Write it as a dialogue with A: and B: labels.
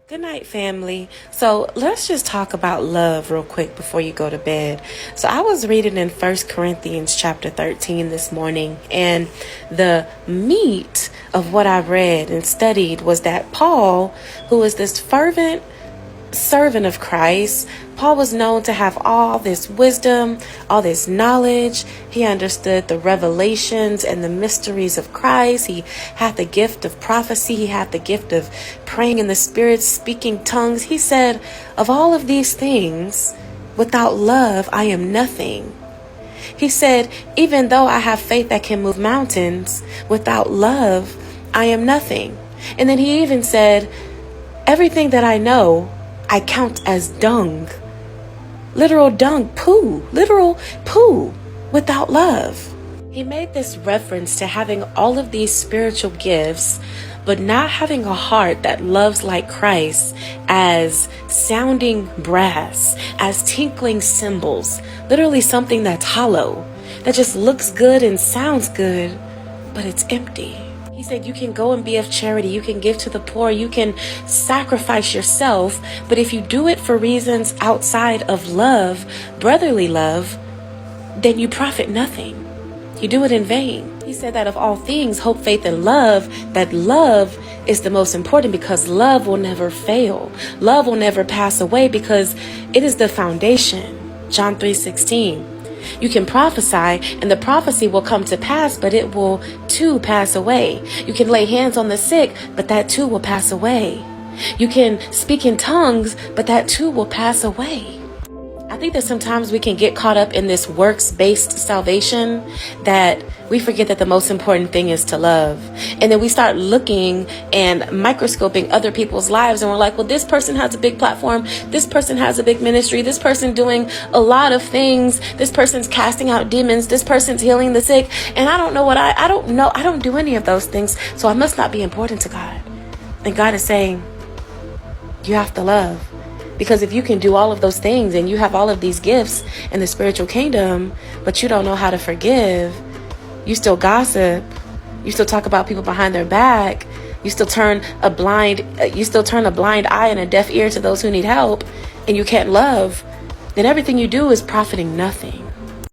A: Good night, family. So let's just talk about love real quick before you go to bed. So I was reading in 1 Corinthians chapter 13 this morning, and the meat of what I read and studied was that Paul, who is this fervent servant of Christ, Paul was known to have all this wisdom, all this knowledge. He understood the revelations and the mysteries of Christ. He had the gift of prophecy. He had the gift of praying in the Spirit, speaking tongues. He said, of all of these things, without love, I am nothing. He said, even though I have faith that can move mountains, without love, I am nothing. And then he even said, everything that I know, I count as dung. Literal dung, poo, literal poo without love. He made this reference to having all of these spiritual gifts, but not having a heart that loves like Christ, as sounding brass, as tinkling cymbals, literally something that's hollow, that just looks good and sounds good, but it's empty. He said you can go and be of charity, you can give to the poor, you can sacrifice yourself, but if you do it for reasons outside of love, brotherly love, then you profit nothing. You do it in vain. He said that of all things, hope, faith, and love, that love is the most important, because love will never fail. Love will never pass away, because it is the foundation. John 3:16. You can prophesy and the prophecy will come to pass, but it will too pass away. You can lay hands on the sick, but that too will pass away. You can speak in tongues, but that too will pass away. I think that sometimes we can get caught up in this works-based salvation that we forget that the most important thing is to love. And then we start looking and microscoping other people's lives, and we're like, well, this person has a big platform, this person has a big ministry, this person doing a lot of things, this person's casting out demons, this person's healing the sick, and I don't know what I don't know, I don't do any of those things, so I must not be important to God. And God is saying, you have to love. Because if you can do all of those things and you have all of these gifts in the spiritual kingdom, but you don't know how to forgive, you still gossip, you still talk about people behind their back, you still turn a blind eye and a deaf ear to those who need help, and you can't love, then everything you do is profiting nothing.